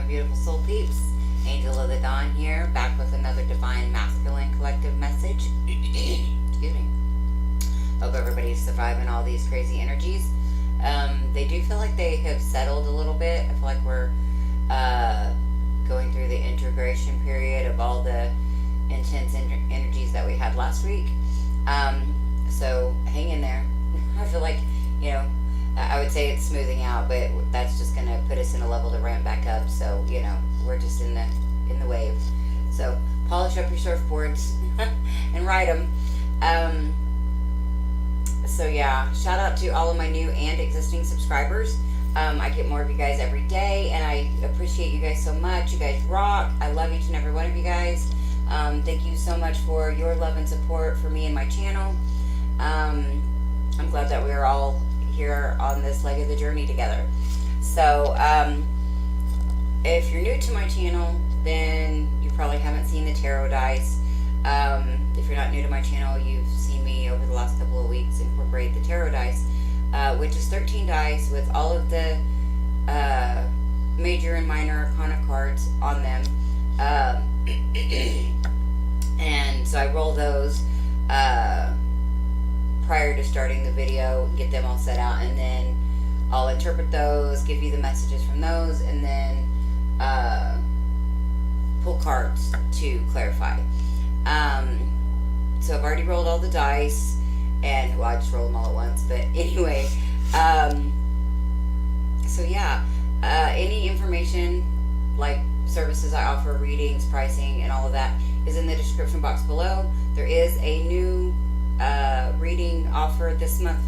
beautiful soul peeps. Angel of the Dawn here, back with another Divine Masculine Collective message. Excuse me. Hope everybody's surviving all these crazy energies. They do feel like they have settled a little bit. I feel like we're going through the integration period of all the intense energies that we had last week. So hang in there. I feel like, I would say it's smoothing out, but that's just going to put us in a level to ramp back up. So, we're just in the wave. So polish up your surfboards and ride them. So yeah, shout out to all of my new and existing subscribers. I get more of you guys every day, and I appreciate you guys so much. You guys rock. I love each and every one of you guys. Thank you so much for your love and support for me and my channel. I'm glad that we're all here on this leg of the journey together. So if you're new to my channel, then you probably haven't seen the tarot dice. If you're not new to my channel, you've seen me over the last couple of weeks incorporate the tarot dice, which is 13 dice with all of the major and minor arcana cards on them. And so I roll those prior to starting the video, get them all set out, and then I'll interpret those, give you the messages from those, and then pull cards to clarify. So I've already rolled all the dice, and well, I just rolled them all at once, but anyway, so yeah, any information like services I offer, readings, pricing, and all of that is in the description box below. There is a new reading offer this month.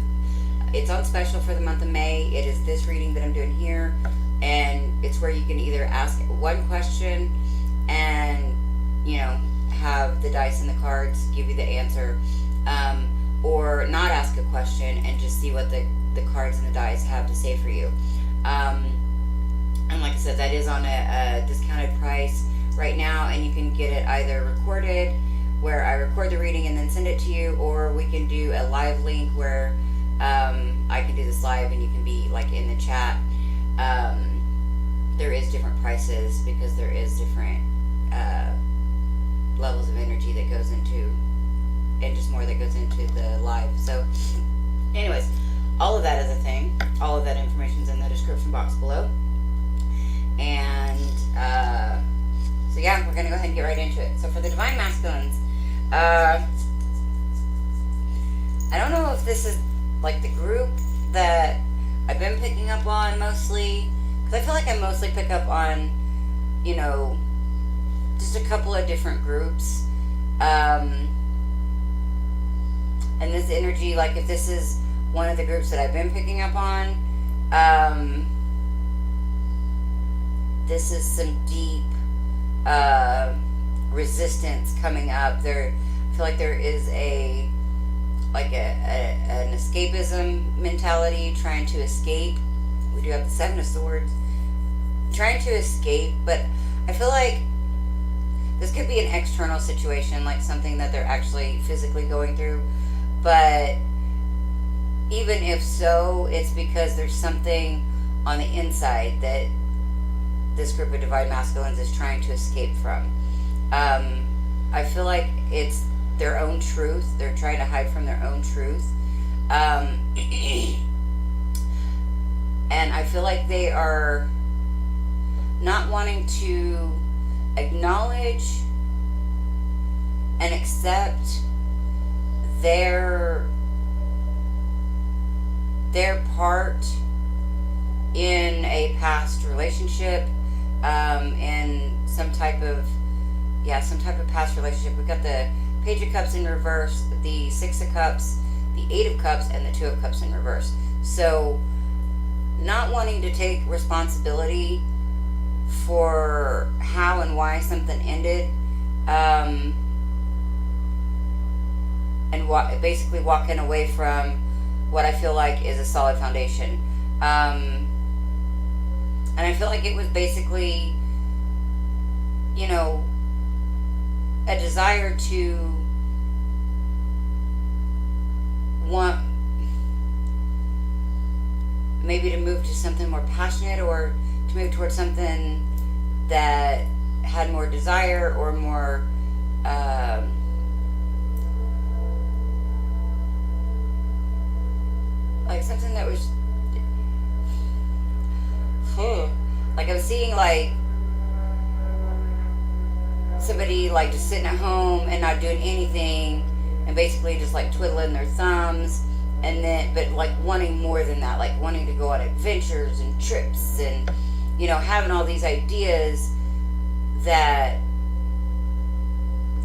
It's on special for the month of May. It is this reading that I'm doing here, and it's where you can either ask one question and have the dice and the cards give you the answer, or not ask a question and just see what the cards and the dice have to say for you. And like I said, that is on a discounted price right now, and you can get it either recorded, where I record the reading and then send it to you, or we can do a live link where I can do this live and you can be like in the chat. There is different prices because there is different levels of energy that goes into, and just more that goes into the live. So anyways, all of that is a thing. All of that information is in the description box below. And so yeah, we're gonna go ahead and get right into it. So for the Divine Masculines, I don't know if this is like the group that I've been picking up on mostly, because I feel like I mostly pick up on, just a couple of different groups. And this energy, like if this is one of the groups that I've been picking up on, this is some deep resistance coming up. I feel like there is an escapism mentality, trying to escape. We do have the Seven of Swords, trying to escape, but I feel like this could be an external situation, like something that they're actually physically going through. But even if so, it's because there's something on the inside that this group of Divine Masculines is trying to escape from. I feel like it's their own truth. They're trying to hide from their own truth. And I feel like they are not wanting to acknowledge and accept their part in a past relationship, in some type of past relationship. We've got the Page of Cups in reverse, the Six of Cups, the Eight of Cups, and the Two of Cups in reverse. So not wanting to take responsibility for how and why something ended, and basically walking away from what I feel like is a solid foundation. And I feel like it was basically, a desire to want maybe to move to something more passionate, or to move towards something that had more desire or more like something that was like I'm seeing like somebody like just sitting at home and not doing anything and basically just like twiddling their thumbs, and then but like wanting more than that, like wanting to go on adventures and trips and having all these ideas that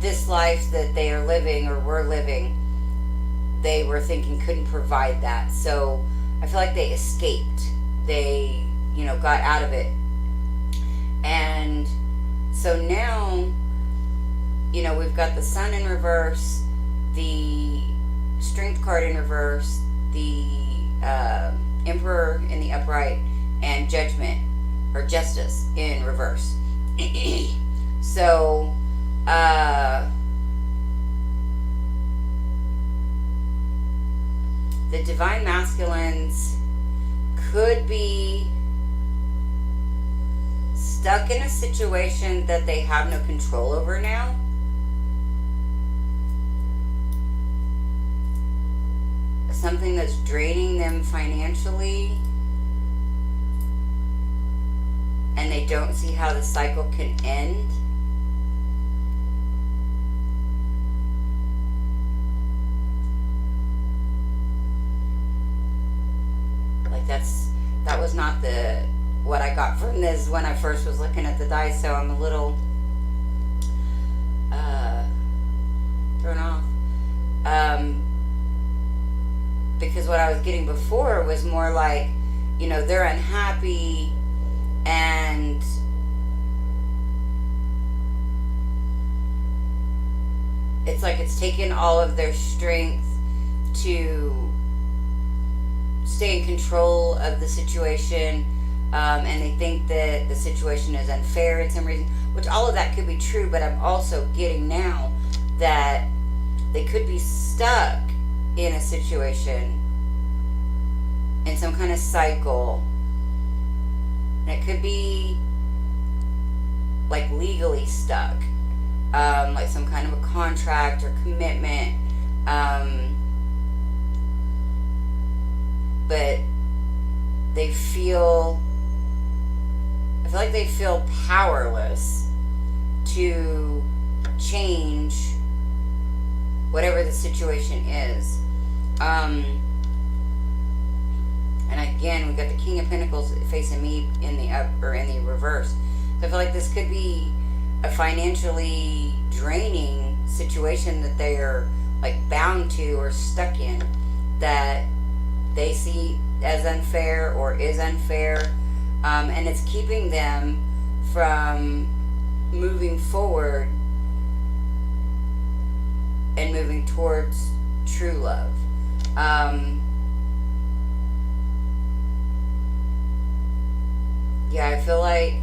this life that they are living or were living, they were thinking couldn't provide that. So I feel like they escaped. They, got out of it. And so now, we've got the Sun in reverse, the Strength card in reverse, the Emperor in the upright, and Judgment or Justice in reverse. So, the Divine Masculines could be stuck in a situation that they have no control over now. Something that's draining them financially, and they don't see how the cycle can end. Like that was not what I got from this when I first was looking at the dice, so I'm a little thrown off. Because what I was getting before was more like, they're unhappy and it's like it's taken all of their strength to stay in control of the situation, and they think that the situation is unfair in some reason, which all of that could be true, but I'm also getting now that they could be stuck in a situation, in some kind of cycle, and it could be like legally stuck, like some kind of a contract or commitment, but I feel like they feel powerless to change whatever the situation is. And again, we got the King of Pentacles facing me in the up or in the reverse. So I feel like this could be a financially draining situation that they are like bound to or stuck in, that they see as unfair or is unfair, and it's keeping them from moving forward and moving towards true love. Yeah, I feel like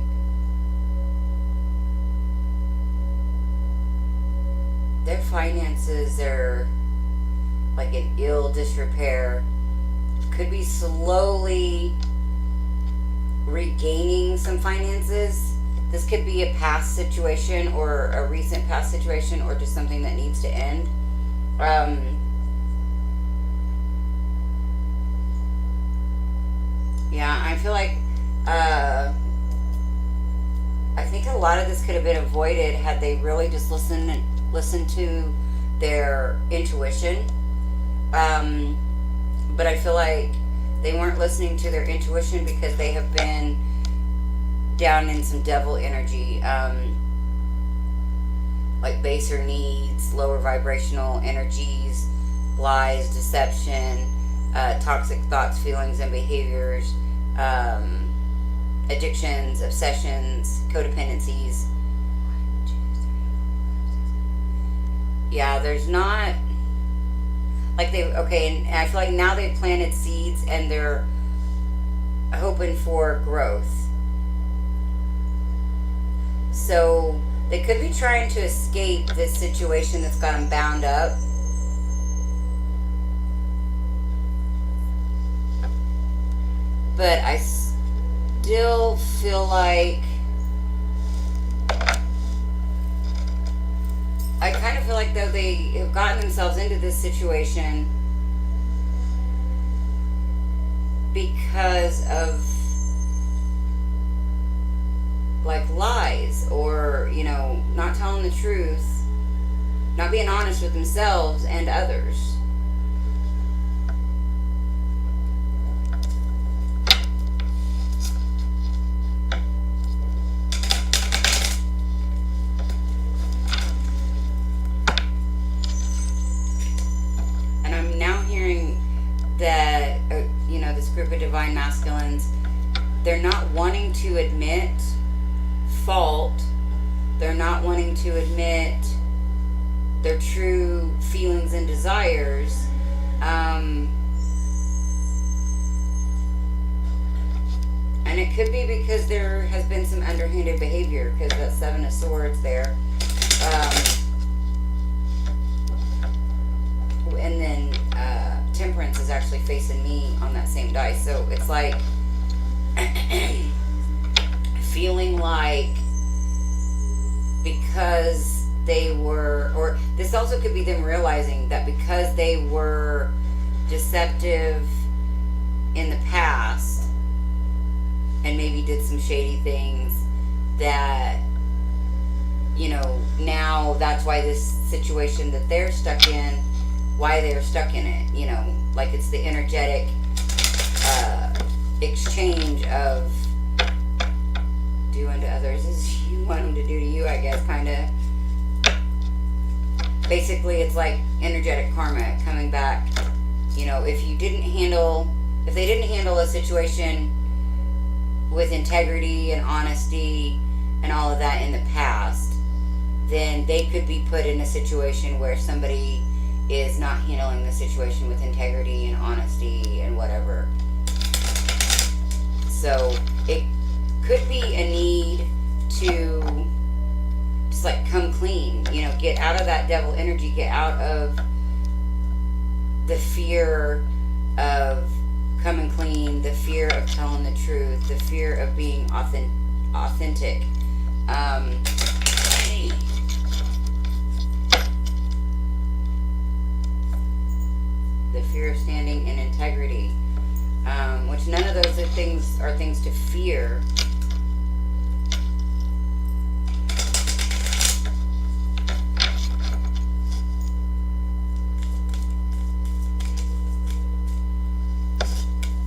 their finances are like in ill disrepair. Could be slowly regaining some finances. This could be a past situation or a recent past situation or just something that needs to end. Yeah, I feel like I think a lot of this could have been avoided had they really just listened to their intuition. But I feel like they weren't listening to their intuition because they have been down in some devil energy, like baser needs, lower vibrational energies, lies, deception, toxic thoughts, feelings, and behaviors, addictions, obsessions, codependencies. Yeah, there's not like and I feel like now they've planted seeds and they're hoping for growth. So they could be trying to escape this situation that's got them bound up. But I still feel like I kind of feel like though they have gotten themselves into this situation because of like lies, or not telling the truth, not being honest with themselves and others. And I'm now hearing that this group of divine masculines, they're not wanting to admit fault. They're not wanting to admit their true feelings and desires. And it could be because there has been some underhanded behavior, because that Seven of Swords there. And then Temperance is actually facing me on that same dice. So it's like feeling like because they were, or this also could be them realizing that because they were deceptive in the past and maybe did some shady things, that now that's why this situation that they're stuck in, why they're stuck in it, like it's the energetic exchange of do unto others as you want them to do to you, I guess, kind of. Basically, it's like energetic karma coming back. If they didn't handle a situation with integrity and honesty and all of that in the past, then they could be put in a situation where somebody is not handling the situation with integrity and honesty and whatever. So it could be a need to just like come clean, get out of that devil energy, get out of the fear of coming clean, the fear of telling the truth, the fear of being authentic. The fear of standing in integrity, which none of those are things to fear.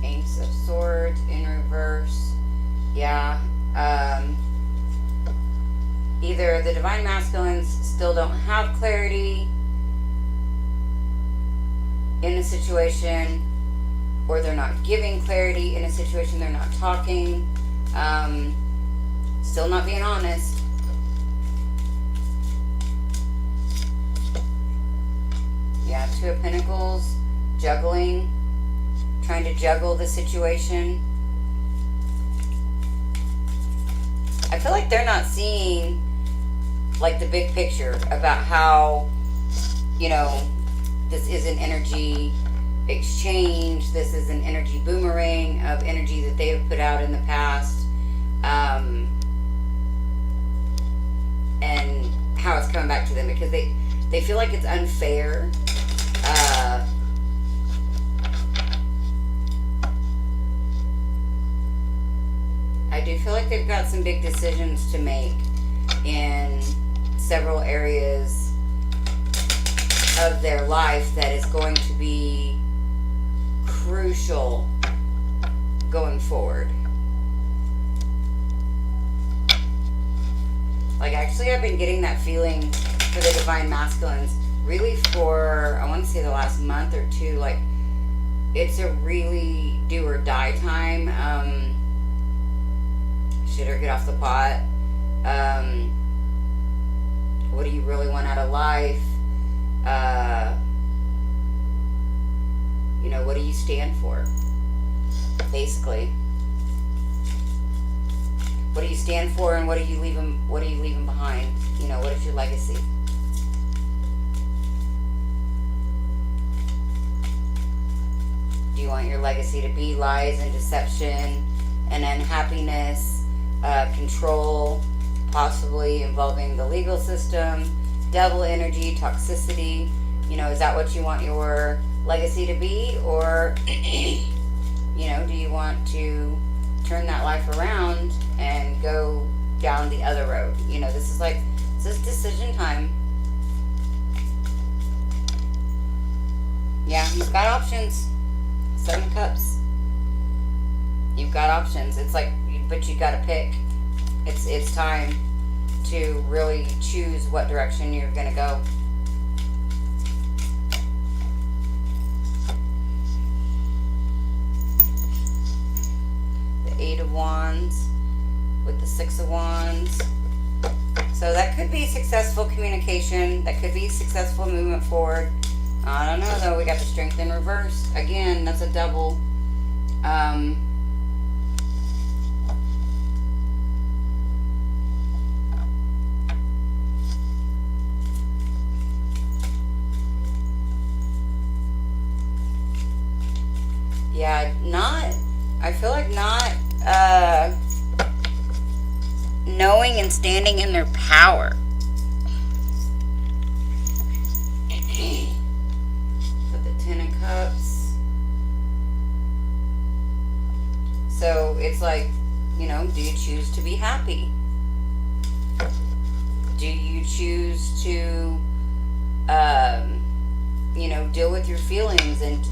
Ace of Swords in reverse. Yeah. Either the divine masculines still don't have clarity in a situation, or they're not giving clarity in a situation, they're not talking, still not being honest. Yeah, Two of Pentacles, juggling, trying to juggle the situation. I feel like they're not seeing like the big picture about how, this is an energy exchange. This is an energy boomerang of energy that they have put out in the past, and how it's coming back to them, because they feel like it's unfair. I do feel like they've got some big decisions to make in several areas of their life that is going to be crucial going forward. Like, actually, I've been getting that feeling for the divine masculines really for, I want to say, the last month or two. Like, it's a really do or die time. Shit or get off the pot. What do you really want out of life? What do you stand for? Basically, what do you stand for, and what are you leaving behind? What is your legacy? Do you want your legacy to be lies and deception and unhappiness, control, possibly involving the legal system, devil energy, toxicity. You know, is that what you want your legacy to be? Or, you know, do you want to turn that life around and go down the other road? You know, this is decision time. Yeah, you've got options. 7 Cups. You've got options. It's like, but you got to pick. It's time to really choose what direction you're going to go. The 8 of Wands with the 6 of Wands. So that could be successful communication. That could be successful movement forward. I don't know though. We got the Strength in reverse. Again, that's a double. Yeah, I feel like not knowing and standing in their power. With the 10 of Cups. So it's like, you know, do you choose to be happy? Do you choose to, you know, deal with your feelings and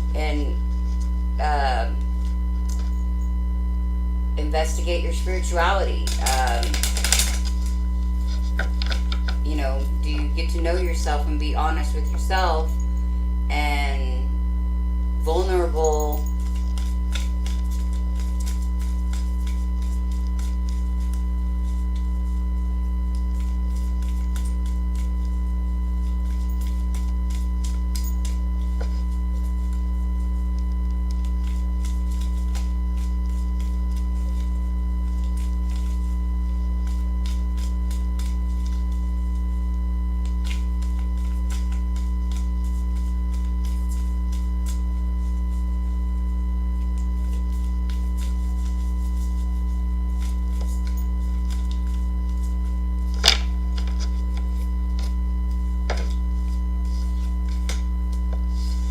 investigate your spirituality? You know, do you get to know yourself and be honest with yourself and vulnerable?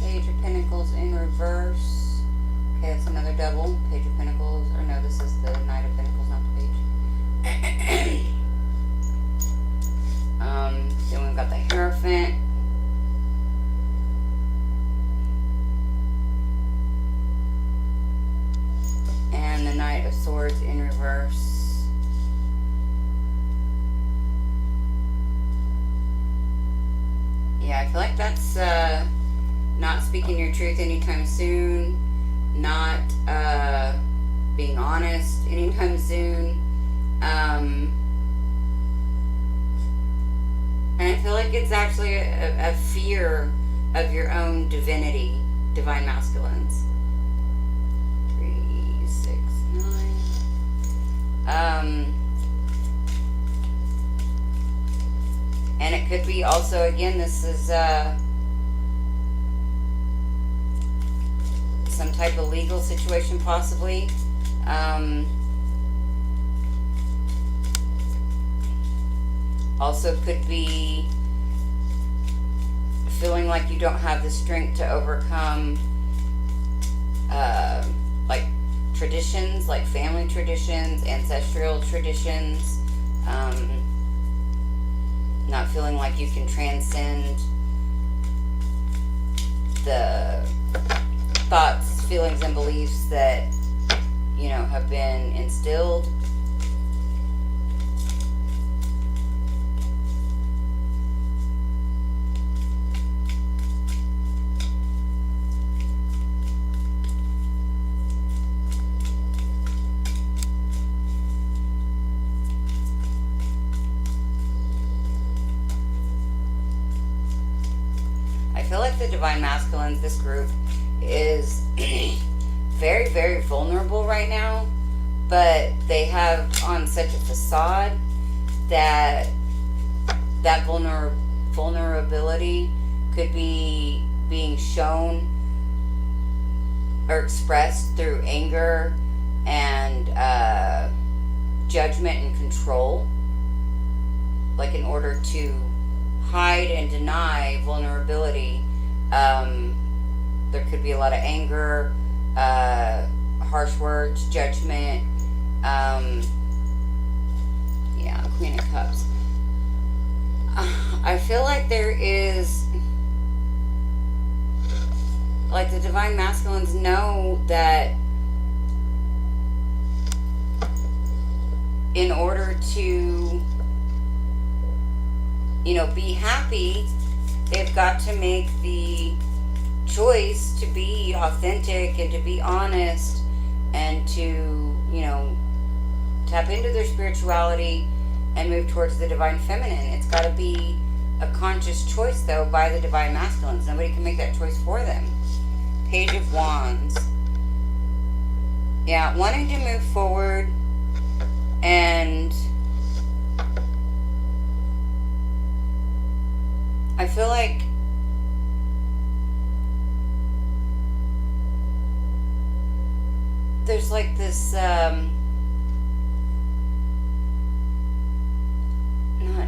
Page of Pentacles in reverse. Okay, that's another double. Page of Pentacles. Or no, this is the Knight of Pentacles, not the page. Then we've got the Hierophant. And the Knight of Swords in reverse. Yeah, I feel like that's not speaking your truth anytime soon, not being honest anytime soon. And I feel like it's actually a fear of your own divinity, divine masculines. 3, 6, 9. And it could be also, again, this is some type of legal situation possibly. Also could be feeling like you don't have the strength to overcome like traditions, like family traditions, ancestral traditions. Not feeling like you can transcend the thoughts, feelings, and beliefs that, you know, have been instilled. I feel like the Divine Masculines, this group, is very, very vulnerable right now, but they have on such a facade that that vulnerability could be being shown or expressed through anger and judgment and control, like in order to hide and deny vulnerability. There could be a lot of anger, harsh words, judgment. Yeah, Queen of Cups. I feel like there is, like, the divine masculines know that in order to, be happy, they've got to make the choice to be authentic and to be honest and to, tap into their spirituality and move towards the divine feminine. It's got to be a conscious choice, though, by the divine masculines. Nobody can make that choice for them. Page of Wands. Yeah, wanting to move forward and I feel like there's like this not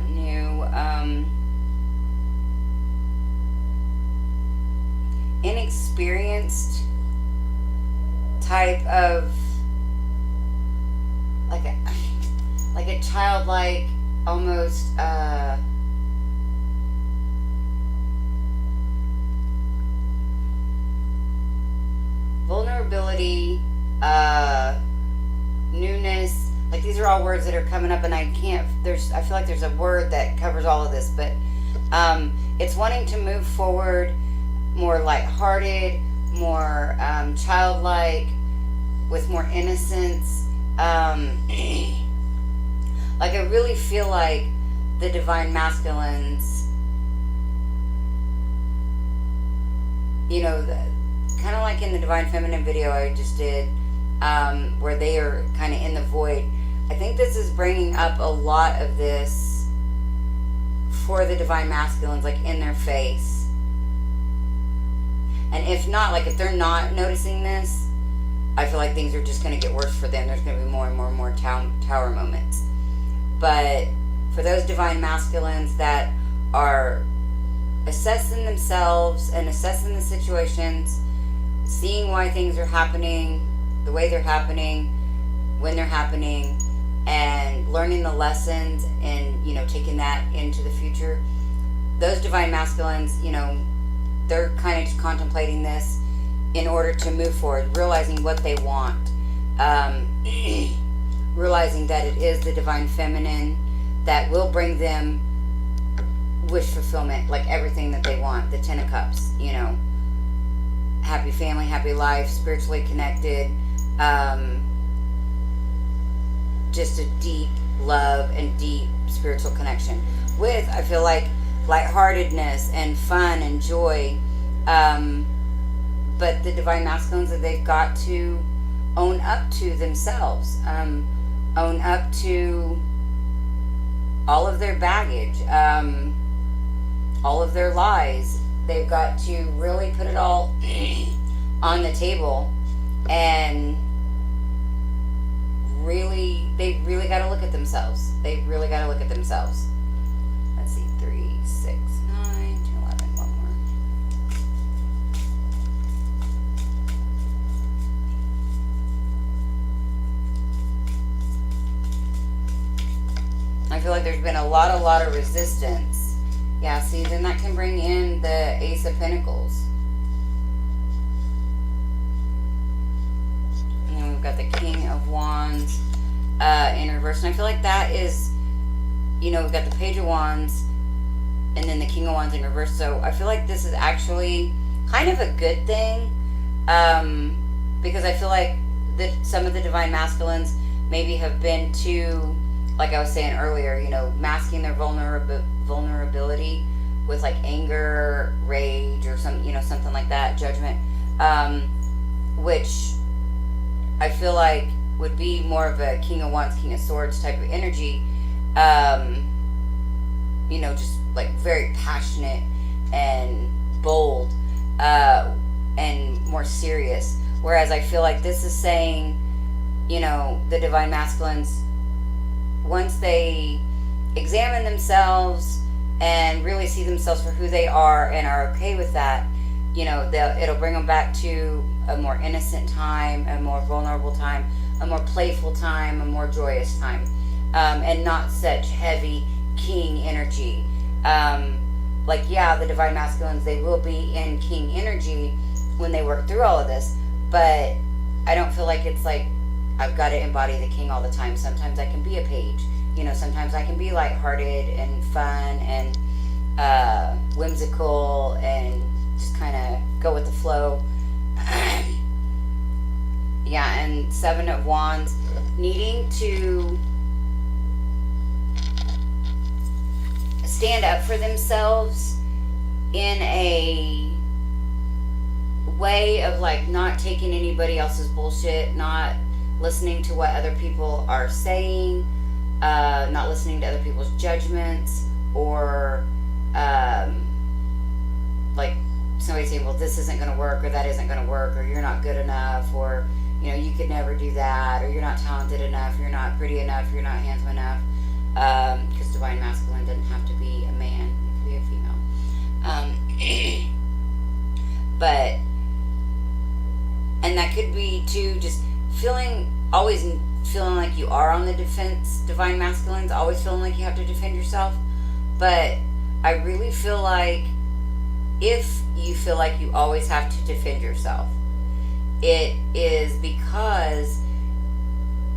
new inexperienced type of like a childlike almost vulnerability, newness. Like, these are all words that are coming up, and I feel like there's a word that covers all of this, but it's wanting to move forward more lighthearted, more childlike, with more innocence. Like, I really feel like the divine masculines, kind of like in the divine feminine video I just did, where they are kind of in the void. I think this is bringing up a lot of this for the divine masculines, like in their face. And if not, like if they're not noticing this, I feel like things are just going to get worse for them. There's going to be more and more and more tower moments. But for those divine masculines that are assessing themselves and assessing the situations, seeing why things are happening the way they're happening, when they're happening, and learning the lessons and, taking that into the future, those divine masculines, they're kind of just contemplating this in order to move forward, realizing what they want, realizing that it is the divine feminine that will bring them wish fulfillment, like everything that they want. The Ten of Cups, happy family, happy life, spiritually connected, just a deep love and deep spiritual connection with, I feel like, lightheartedness and fun and joy. But the divine masculines, that they've got to own up to themselves, own up to all of their baggage, all of their lies. They've got to really put it all on the table, and they really got to look at themselves. They really got to look at themselves. Let's see, 3, 6, 9, 10, 11, one more. I feel like there's been a lot of resistance. Yeah, see, then that can bring in the Ace of Pentacles. And then we've got the King of Wands in reverse. And I feel like that is, we've got the Page of Wands and then the King of Wands in reverse. So I feel like this is actually kind of a good thing, because I feel like that some of the divine masculines maybe have been too, like I was saying earlier, masking their vulnerability with like anger, rage, or something like that, judgment, which I feel like would be more of a King of Wands, King of Swords type of energy, just like very passionate and bold, and more serious. Whereas I feel like this is saying, the divine masculines, once they examine themselves and really see themselves for who they are and are okay with that, it'll bring them back to a more innocent time, a more vulnerable time, a more playful time, a more joyous time, and not such heavy king energy. The divine masculines, they will be in king energy when they work through all of this, but I don't feel like it's like I've got to embody the king all the time. Sometimes I can be a page. Sometimes I can be lighthearted and fun and whimsical and just kind of go with the flow. And Seven of Wands, needing to stand up for themselves in a way of like not taking anybody else's bullshit, not listening to what other people are saying, not listening to other people's judgments, or like somebody saying, well, this isn't going to work, or that isn't going to work, or you're not good enough, or you could never do that, or you're not talented enough, you're not pretty enough, you're not handsome enough, because divine masculine doesn't have to be a man, it could be a female. And that could be too, just always feeling like you are on the defense, divine masculines, always feeling like you have to defend yourself. But I really feel like if you feel like you always have to defend yourself, it is because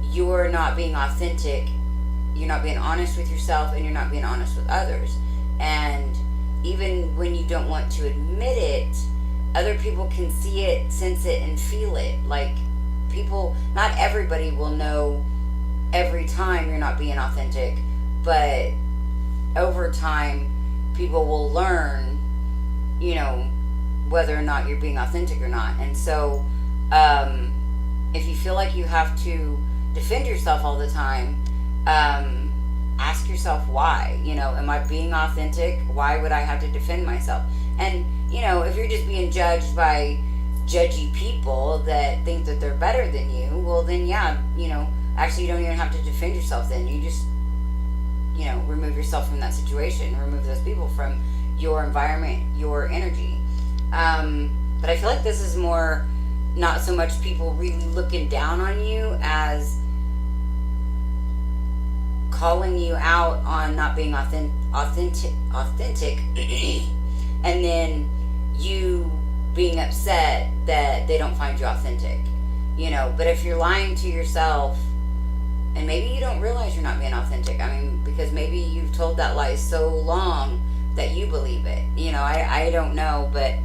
you're not being authentic, you're not being honest with yourself, and you're not being honest with others. And even when you don't want to admit it, other people can see it, sense it, and feel it. Like, not everybody will know every time you're not being authentic, but over time, people will learn, whether or not you're being authentic or not. And so, if you feel like you have to defend yourself all the time, ask yourself why. Am I being authentic? Why would I have to defend myself? And, if you're just being judged by judgy people that think that they're better than you, well then actually you don't even have to defend yourself then. You just, remove yourself from that situation, remove those people from your environment, your energy. But I feel like this is more not so much people really looking down on you as calling you out on not being authentic and then you being upset that they don't find you authentic, but if you're lying to yourself and maybe you don't realize you're not being authentic, because maybe you've told that lie so long that you believe it, I don't know, but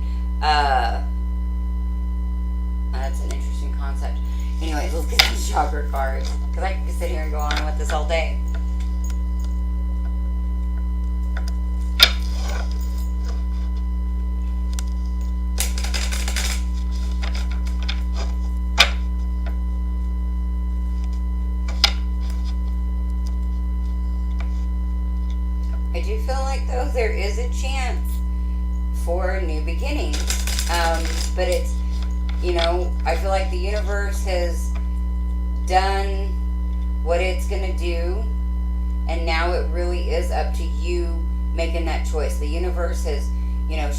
that's an interesting concept. Anyways, let's get some chakra cards, because I could sit here and go on with this all day. I do feel like, though, there is a chance for new beginnings. But it's, I feel like the universe has done what it's going to do, and now it really is up to you making that choice. The universe has,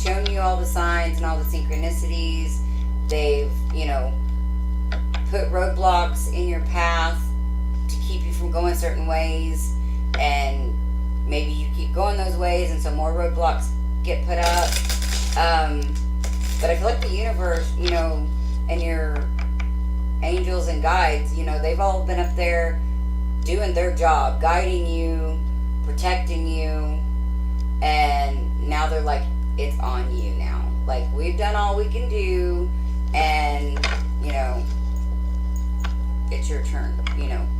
shown you all the signs and all the synchronicities. They've, put roadblocks in your path to keep you from going certain ways, and maybe you keep going those ways, and so more roadblocks get put up. But I feel like the universe, and your angels and guides, they've all been up there doing their job, guiding you, protecting you, and now they're like, it's on you now. Like, we've done all we can do, and, it's your turn.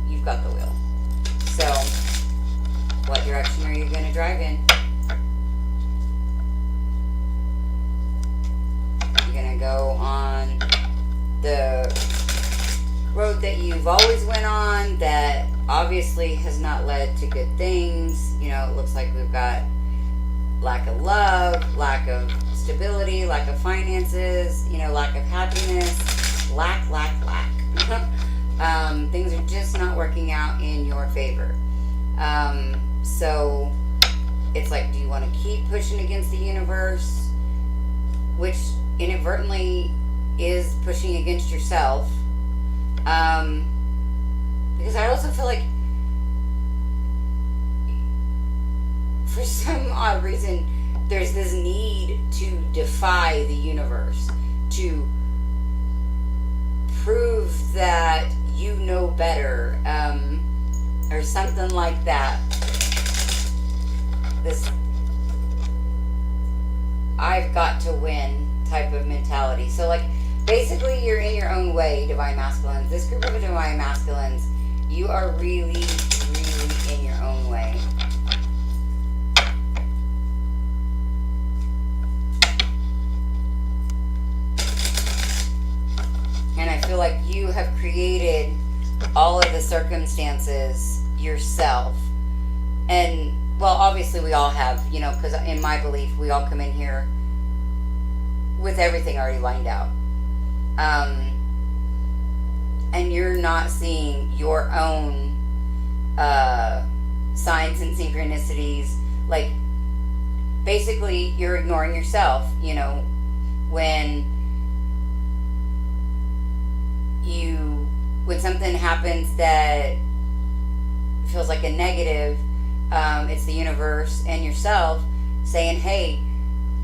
You've got the wheel. So, what direction are you going to drive in? You're going to go on the road that you've always went on that obviously has not led to good things. It looks like we've got lack of love, lack of stability, lack of finances, lack of happiness, lack. Things are just not working out in your favor. So it's like, do you want to keep pushing against the universe, which inadvertently is pushing against yourself? Because I also feel like, for some odd reason, there's this need to defy the universe, to prove that you know better, or something like that. This I've got to win type of mentality. So, like, basically, you're in your own way, Divine Masculines. This group of Divine Masculines, you are really, really in your own way. And I feel like you have created all of the circumstances yourself. And, well, obviously we all have, you know, because in my belief, we all come in here with everything already lined out. And you're not seeing your own signs and synchronicities. Like, basically, you're ignoring yourself, you know, when something happens that feels like a negative, it's the universe and yourself saying, hey,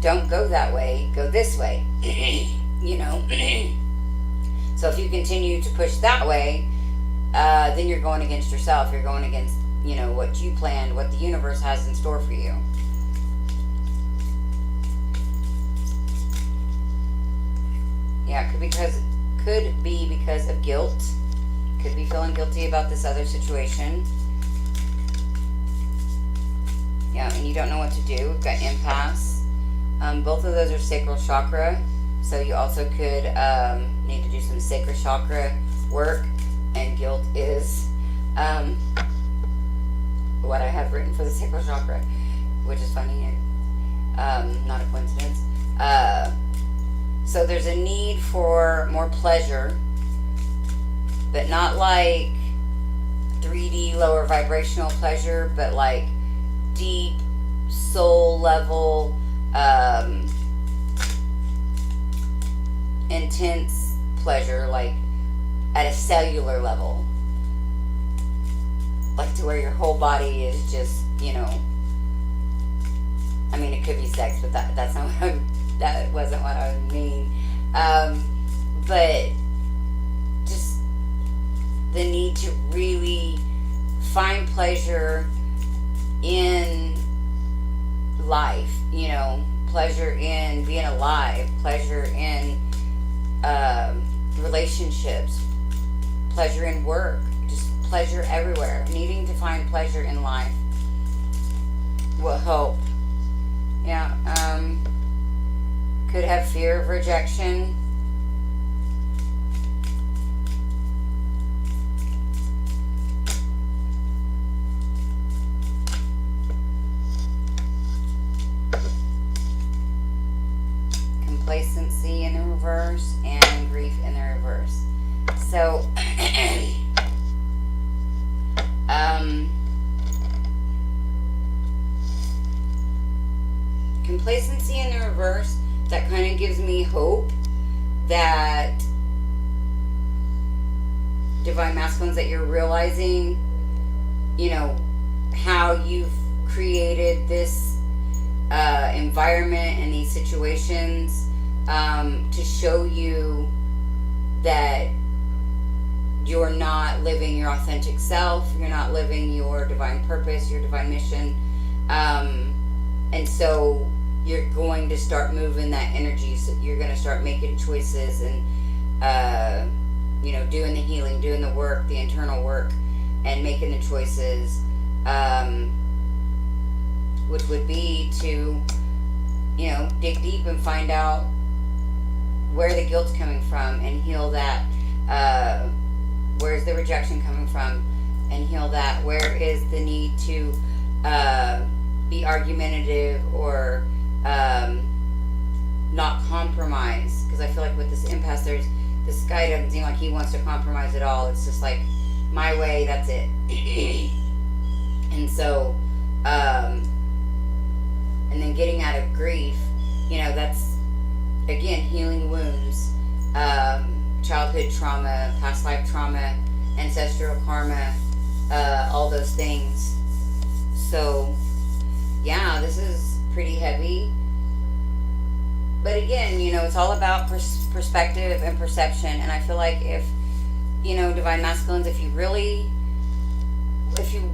don't go that way, go this way. You know? So if you continue to push that way, then you're going against yourself. You're going against, you know, what you planned, what the universe has in store for you. Yeah, could be because of guilt. Could be feeling guilty about this other situation. Yeah, and you don't know what to do. We've got impasse. Both of those are sacral chakra. So you also could need to do some sacral chakra work. And guilt is what I have written for the sacral chakra, which is funny. Not a coincidence. So there's a need for more pleasure, but not like 3D lower vibrational pleasure, but like deep soul level, intense pleasure, like at a cellular level, like to where your whole body is just, you know, I mean, it could be sex, but that's not what that wasn't what I mean. But just the need to really find pleasure in life, you know, pleasure in being alive, pleasure in relationships, pleasure in work, just pleasure everywhere. Needing to find pleasure in life will help. Yeah, could have fear of rejection. Complacency in the reverse and grief in the reverse. So, complacency in the reverse, that kind of gives me hope that Divine Masculines, that you're realizing, you know, how you've created this environment and these situations to show you that you're not living your authentic self, you're not living your divine purpose, your divine mission, and so you're going to start moving that energy. So you're going to start making choices and you know, doing the healing, doing the work, the internal work, and making the choices, which would be to, you know, dig deep and find out where the guilt's coming from and heal that. Where's the rejection coming from and heal that? Where is the need to be argumentative or not compromise? Because I feel like with this impasse, this guy doesn't seem like he wants to compromise at all. It's just like, my way, that's it. And so and then getting out of grief, that's, again, healing wounds, childhood trauma, past life trauma, ancestral karma, all those things. So, yeah, this is pretty heavy. But again, it's all about perspective and perception. And I feel like if, Divine Masculines, if you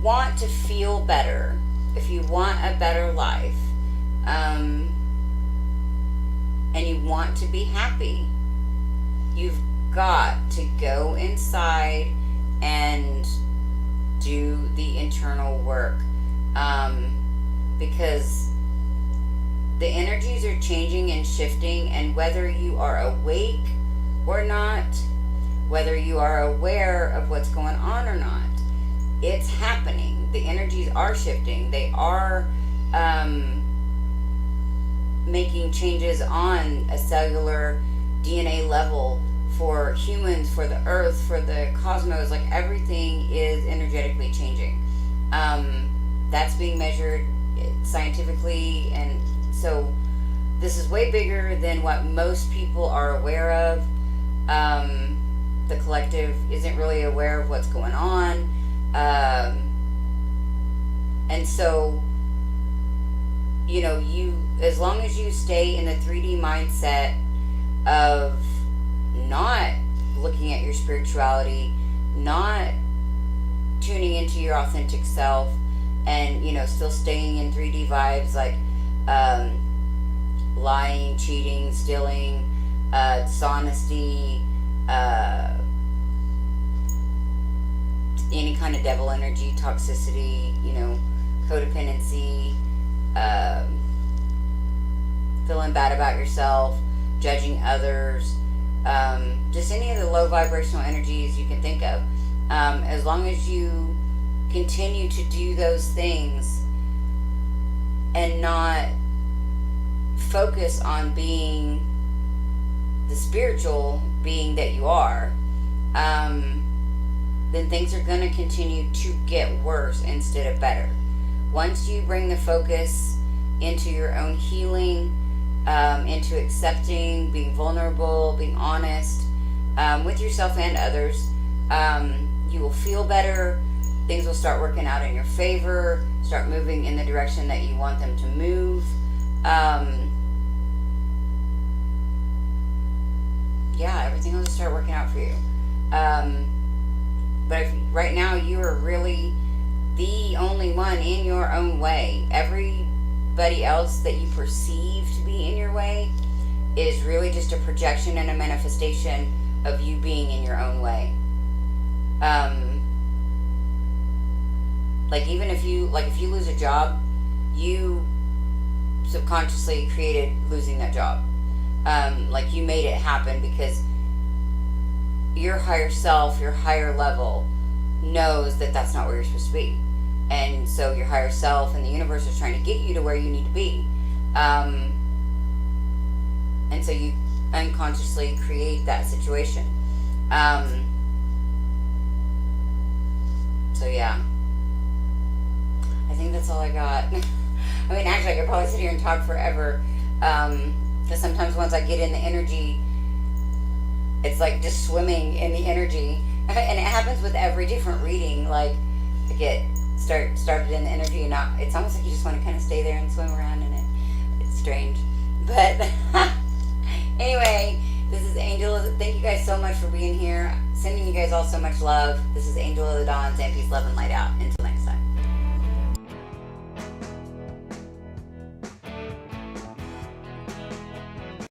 want to feel better, if you want a better life, and you want to be happy, you've got to go inside and do the internal work. Because the energies are changing and shifting, and whether you are awake or not, whether you are aware of what's going on or not, it's happening. The energies are shifting. They are making changes on a cellular DNA level for humans, for the earth, for the cosmos. Like, everything is energetically changing. That's being measured scientifically, and so this is way bigger than what most people are aware of. The collective isn't really aware of what's going on. And so, as long as you stay in the 3D mindset of not looking at your spirituality, not tuning into your authentic self, and, still staying in 3D vibes like lying, cheating, stealing, dishonesty, any kind of devil energy, toxicity, codependency, feeling bad about yourself, judging others, just any of the low vibrational energies you can think of. As long as you continue to do those things and not focus on being the spiritual being that you are, then things are going to continue to get worse instead of better. Once you bring the focus into your own healing, into accepting, being vulnerable, being honest with yourself and others, you will feel better. Things will start working out in your favor, start moving in the direction that you want them to move. Everything will just start working out for you. But if right now you are really the only one in your own way, everybody else that you perceive to be in your way is really just a projection and a manifestation of you being in your own way. Like, even if you lose a job, you subconsciously created losing that job. Like, you made it happen because your higher self, your higher level, knows that that's not where you're supposed to be. And so your higher self and the universe is trying to get you to where you need to be. And so you unconsciously create that situation. So yeah. I think that's all I got. I mean, actually, I could probably sit here and talk forever. Because sometimes once I get in the energy, it's like just swimming in the energy. And it happens with every different reading. Like, I get started in the energy, and it's almost like you just want to kind of stay there and swim around in it. It's strange. But anyway, this is Angel. Thank you guys so much for being here. Sending you guys all so much love. This is Angel of the Dawn, saying peace, love, and light out. Until